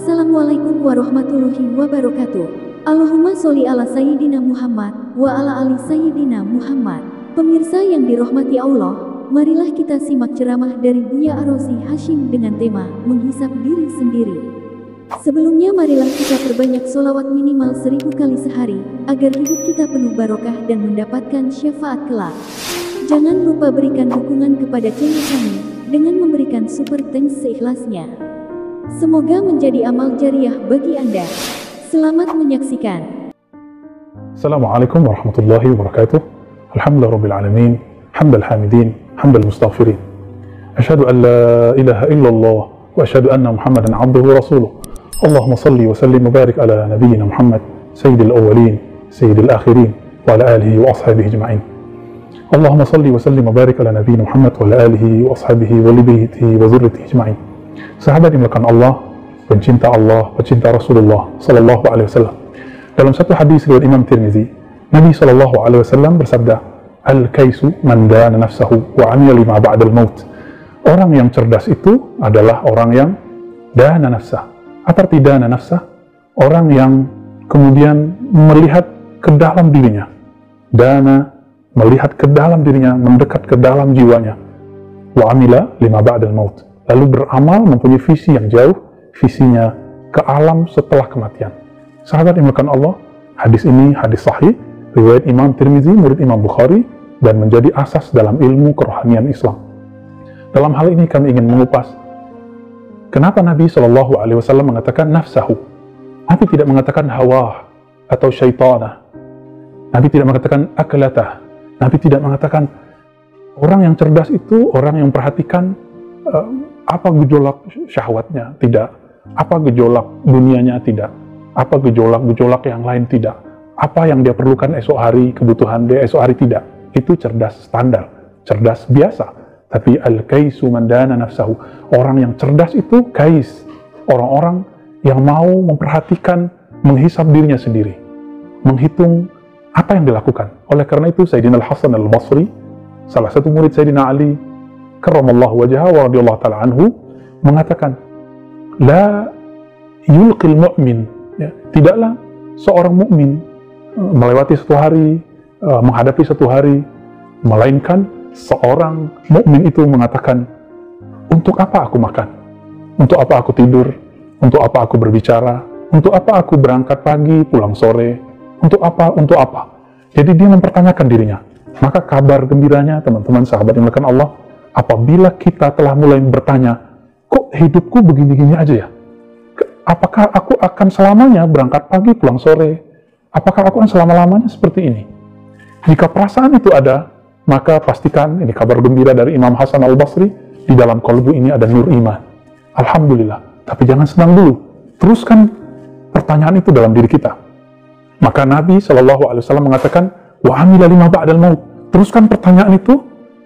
Assalamualaikum warahmatullahi wabarakatuh. Allahumma sholli ala Sayyidina Muhammad wa ala ali Sayyidina Muhammad. Pemirsa yang dirahmati Allah, marilah kita simak ceramah dari Buya Arosi Hashim dengan tema menghisap diri sendiri. Sebelumnya marilah kita perbanyak sholawat minimal 1000 kali sehari, agar hidup kita penuh barokah dan mendapatkan syafaat kelak. Jangan lupa berikan dukungan kepada channel kami dengan memberikan super thanks seikhlasnya. Semoga menjadi amal jariah bagi Anda. Selamat menyaksikan. Assalamualaikum warahmatullahi wabarakatuh. Alhamdulillah rabbil alamin, hamdal hamidin, hamdal mustaghfirin. Asyhadu an la ilaha illallah wa asyhadu anna Muhammadan abduhu wa rasuluh. Allahumma salli wa sallim wa barik ala nabiyyina Muhammad, sayyidil awwalin, sayyidil akhirin, wa ala alihi wa ashabihi ajma'in. Allahumma salli wa sallim wa barik ala nabiyyina Muhammad wa ala alihi wa ashabihi wa li baitihi wa dzurriyyatihi ajma'in. Sahabat yang dimuliakan Allah, pencinta Rasulullah sallallahu alaihi wasallam. Dalam satu hadis riwayat Imam Tirmizi, Nabi sallallahu alaihi wasallam bersabda, "Al-kaisu man dana nafsahu wa 'amila lima ba'dal maut." Orang yang cerdas itu adalah orang yang dana nafsah. Apa arti dana nafsah? Orang yang kemudian melihat ke dalam dirinya. Dana, melihat ke dalam dirinya, mendekat ke dalam jiwanya. Wa 'amila lima ba'dal maut. Lalu beramal, mempunyai visi yang jauh, visinya ke alam setelah kematian. Sahabat yang dimuliakan Allah, hadis ini hadis sahih, riwayat Imam Tirmizi, murid Imam Bukhari, dan menjadi asas dalam ilmu kerohanian Islam. Dalam hal ini kami ingin mengupas, kenapa Nabi SAW mengatakan nafsahu? Nabi tidak mengatakan hawa atau syaitanah. Nabi tidak mengatakan akalatah. Nabi tidak mengatakan orang yang cerdas itu orang yang memperhatikan apa gejolak syahwatnya, tidak. Apa gejolak dunianya, tidak. Apa gejolak yang lain, tidak. Apa yang dia perlukan esok hari, kebutuhan dia esok hari, tidak. Itu cerdas standar, cerdas biasa. Tapi al-kaisu man dana nafsahu. Orang yang cerdas itu kais. Orang-orang yang mau memperhatikan, menghisap dirinya sendiri. Menghitung apa yang dilakukan. Oleh karena itu, Sayyidina Al-Hasan Al-Basri, salah satu murid Sayyidina Ali, karramallahu wajhahu wa radhiyallahu ta'ala anhu, mengatakan, la yulqil mu'min, ya, tidaklah seorang mukmin melewati satu hari, menghadapi satu hari, melainkan seorang mukmin itu mengatakan, untuk apa aku makan? Untuk apa aku tidur? Untuk apa aku berbicara? Untuk apa aku berangkat pagi, pulang sore? Untuk apa? Untuk apa? Jadi dia mempertanyakan dirinya. Maka kabar gembiranya, teman-teman sahabat yang dimuliakan Allah, apabila kita telah mulai bertanya, kok hidupku begini-gini aja ya? Apakah aku akan selamanya berangkat pagi, pulang sore? Apakah aku akan selama-lamanya seperti ini? Jika perasaan itu ada, maka pastikan, ini kabar gembira dari Imam Hasan Al-Basri, di dalam kalbu ini ada nur iman. Alhamdulillah. Tapi jangan senang dulu. Teruskan pertanyaan itu dalam diri kita. Maka Nabi SAW mengatakan, wa amila lima ba'dal maut. Teruskan pertanyaan itu,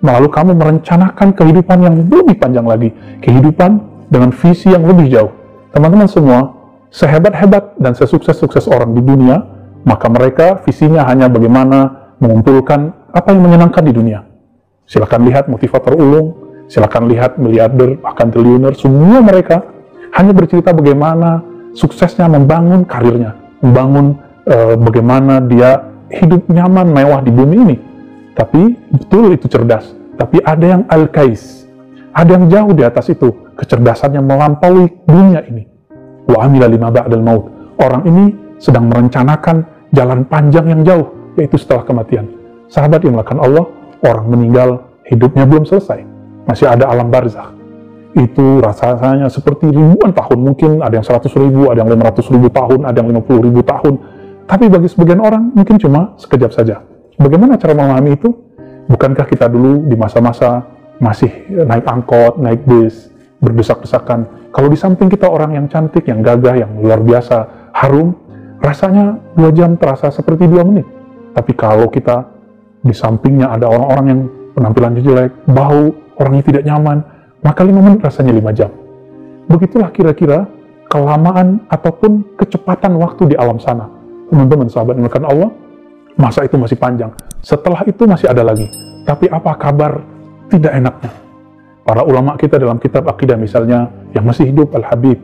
lalu kamu merencanakan kehidupan yang lebih panjang lagi. Kehidupan dengan visi yang lebih jauh. Teman-teman semua, sehebat-hebat dan sesukses-sukses orang di dunia, maka mereka visinya hanya bagaimana mengumpulkan apa yang menyenangkan di dunia. Silakan lihat motivator ulung, silakan lihat miliarder, bahkan triliuner, semua mereka hanya bercerita bagaimana suksesnya membangun karirnya, membangun bagaimana dia hidup nyaman, mewah di bumi ini. Tapi betul itu cerdas. Tapi ada yang al-kais, ada yang jauh di atas itu, kecerdasannya melampaui dunia ini. Wa amila lima ba'dal maut. Orang ini sedang merencanakan jalan panjang yang jauh, yaitu setelah kematian. Sahabat yang dimuliakan Allah, orang meninggal, hidupnya belum selesai. Masih ada alam barzakh. Itu rasanya seperti ribuan tahun, mungkin ada yang 100.000, ada yang 500.000 tahun, ada yang 50.000 tahun. Tapi bagi sebagian orang, mungkin cuma sekejap saja. Bagaimana cara memahami itu? Bukankah kita dulu di masa-masa masih naik angkot, naik bis, berdesak-desakan. Kalau di samping kita orang yang cantik, yang gagah, yang luar biasa, harum, rasanya 2 jam terasa seperti 2 menit. Tapi kalau kita di sampingnya ada orang-orang yang penampilannya jelek, bau, orangnya tidak nyaman, maka 5 menit rasanya 5 jam. Begitulah kira-kira kelamaan ataupun kecepatan waktu di alam sana. Teman-teman sahabat yang dimuliakan Allah, masa itu masih panjang. Setelah itu masih ada lagi. Tapi apa kabar tidak enaknya? Para ulama kita dalam kitab akidah misalnya, yang masih hidup, Al-Habib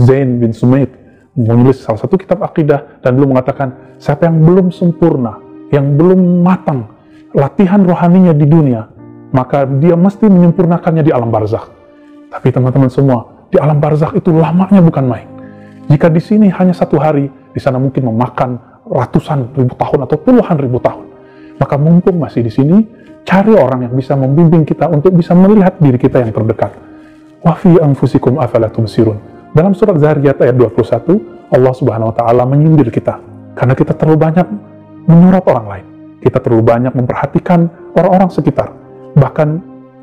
Zain bin Sumaid menulis salah satu kitab akidah dan beliau mengatakan, siapa yang belum sempurna, yang belum matang latihan rohaninya di dunia, maka dia mesti menyempurnakannya di alam barzakh. Tapi teman-teman semua, di alam barzakh itu lamanya bukan main. Jika di sini hanya 1 hari, di sana mungkin memakan ratusan ribu tahun atau puluhan ribu tahun. Maka mumpung masih di sini, cari orang yang bisa membimbing kita untuk bisa melihat diri kita yang terdekat. Wa fi anfusikum afala tubsirun. Dalam surat Zariyat ayat 21, Allah Subhanahu wa taala menyindir kita karena kita terlalu banyak menyorot orang lain. Kita terlalu banyak memperhatikan orang-orang sekitar. Bahkan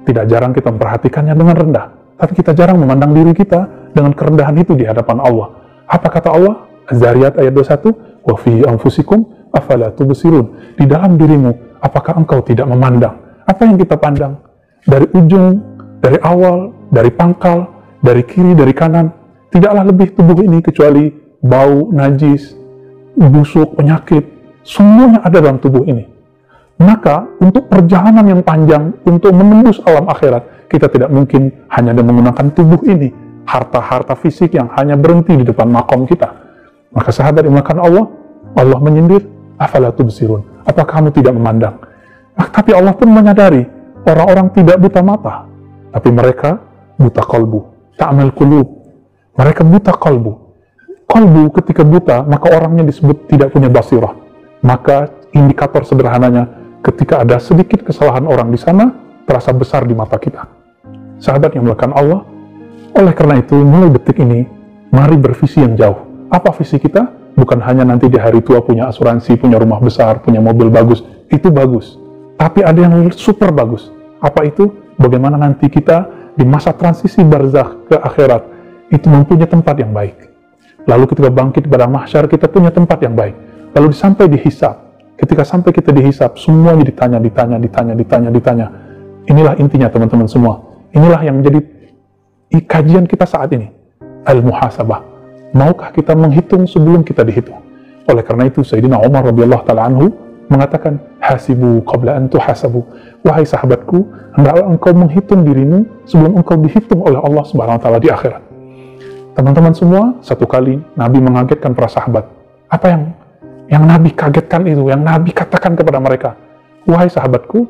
tidak jarang kita memperhatikannya dengan rendah. Tapi kita jarang memandang diri kita dengan kerendahan itu di hadapan Allah. Apa kata Allah? Az-Zariyat ayat 21, wa fi anfusikum afala tubsirun. Di dalam dirimu, apakah engkau tidak memandang? Apa yang kita pandang? Dari ujung, dari awal, dari pangkal, dari kiri, dari kanan, tidaklah lebih tubuh ini kecuali bau, najis, busuk, penyakit, semuanya ada dalam tubuh ini. Maka untuk perjalanan yang panjang, untuk menembus alam akhirat, kita tidak mungkin hanya dengan menggunakan tubuh ini, harta-harta fisik yang hanya berhenti di depan makom kita. Maka sahabat yang dimuliakan Allah, Allah menyindir, afala tubsirun, apa kamu tidak memandang? Tapi Allah pun menyadari, orang-orang tidak buta mata, tapi mereka buta kalbu, ta'mal qulub. Mereka buta kalbu. Kalbu ketika buta, maka orangnya disebut tidak punya basirah. Maka indikator sederhananya, ketika ada sedikit kesalahan orang di sana, terasa besar di mata kita. Sahabat yang dimuliakan Allah, oleh karena itu, mulai detik ini, mari bervisi yang jauh. Apa visi kita? Bukan hanya nanti di hari tua punya asuransi, punya rumah besar, punya mobil bagus. Itu bagus. Tapi ada yang super bagus. Apa itu? Bagaimana nanti kita di masa transisi barzakh ke akhirat, itu mempunyai tempat yang baik. Lalu ketika bangkit pada mahsyar, kita punya tempat yang baik. Lalu sampai dihisab. Ketika sampai kita dihisab, semuanya ditanya. Inilah intinya teman-teman semua. Inilah yang menjadi kajian kita saat ini. Al-muhasabah. Maukah kita menghitung sebelum kita dihitung? Oleh karena itu, Sayyidina Umar radhiyallahu ta'ala anhu mengatakan, hasibu qabla an tuhasabu. Wahai sahabatku, hendaklah engkau menghitung dirimu sebelum engkau dihitung oleh Allah Subhanahu wa taala di akhirat. Teman-teman semua, satu kali Nabi mengagetkan para sahabat. Apa yang Nabi kagetkan itu, yang Nabi katakan kepada mereka, wahai sahabatku,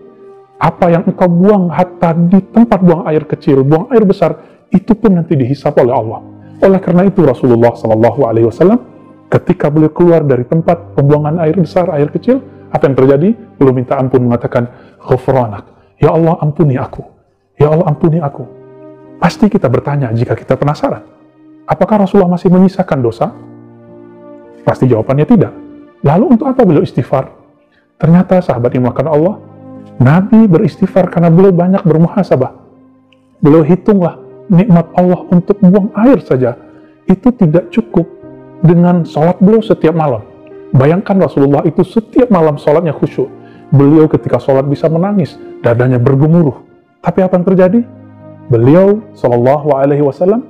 apa yang engkau buang hatta di tempat buang air kecil, buang air besar, itu pun nanti dihisap oleh Allah. Oleh karena itu Rasulullah SAW ketika beliau keluar dari tempat pembuangan air besar, air kecil, apa yang terjadi? Beliau minta ampun, mengatakan, ghufranak, ya Allah ampuni aku, ya Allah ampuni aku. Pasti kita bertanya jika kita penasaran, apakah Rasulullah masih menyisakan dosa? Pasti jawabannya tidak. Lalu untuk apa beliau istighfar? Ternyata sahabat yang dimuliakan Allah, Nabi beristighfar karena beliau banyak bermuhasabah. Beliau hitunglah nikmat Allah untuk buang air saja. Itu tidak cukup dengan sholat beliau setiap malam. Bayangkan Rasulullah itu setiap malam sholatnya khusyuk. Beliau ketika sholat bisa menangis, dadanya bergemuruh. Tapi apa yang terjadi? Beliau SAW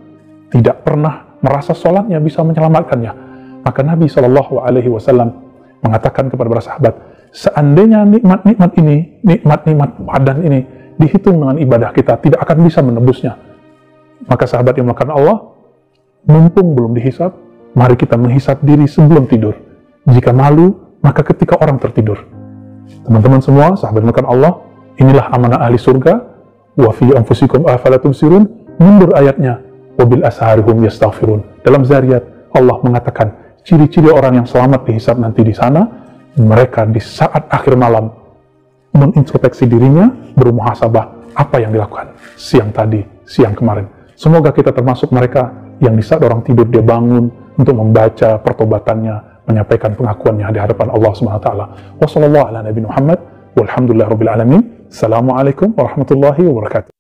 tidak pernah merasa sholatnya bisa menyelamatkannya. Maka Nabi SAW mengatakan kepada para sahabat, seandainya nikmat-nikmat ini, nikmat-nikmat badan ini, dihitung dengan ibadah kita, tidak akan bisa menebusnya. Maka sahabat yang dimuliakan Allah, mumpung belum dihisab, mari kita menghisab diri sebelum tidur. Jika malu, maka ketika orang tertidur. Teman-teman semua, sahabat yang dimuliakan Allah, inilah amanah ahli surga. Wa fi anfusikum afala tubsirun. Mundur ayatnya, wabil asharihum yastaghfirun. Dalam Zariyat, Allah mengatakan ciri-ciri orang yang selamat dihisab nanti di sana, mereka di saat akhir malam mengintrospeksi dirinya, bermuhasabah apa yang dilakukan siang tadi, siang kemarin. Semoga kita termasuk mereka yang di saat orang tidur dia bangun untuk membaca pertobatannya, menyampaikan pengakuannya di hadapan Allah Subhanahu wa taala. Wassallallahu ala nabi Muhammad walhamdulillahirabbil alamin. Assalamualaikum warahmatullahi wabarakatuh.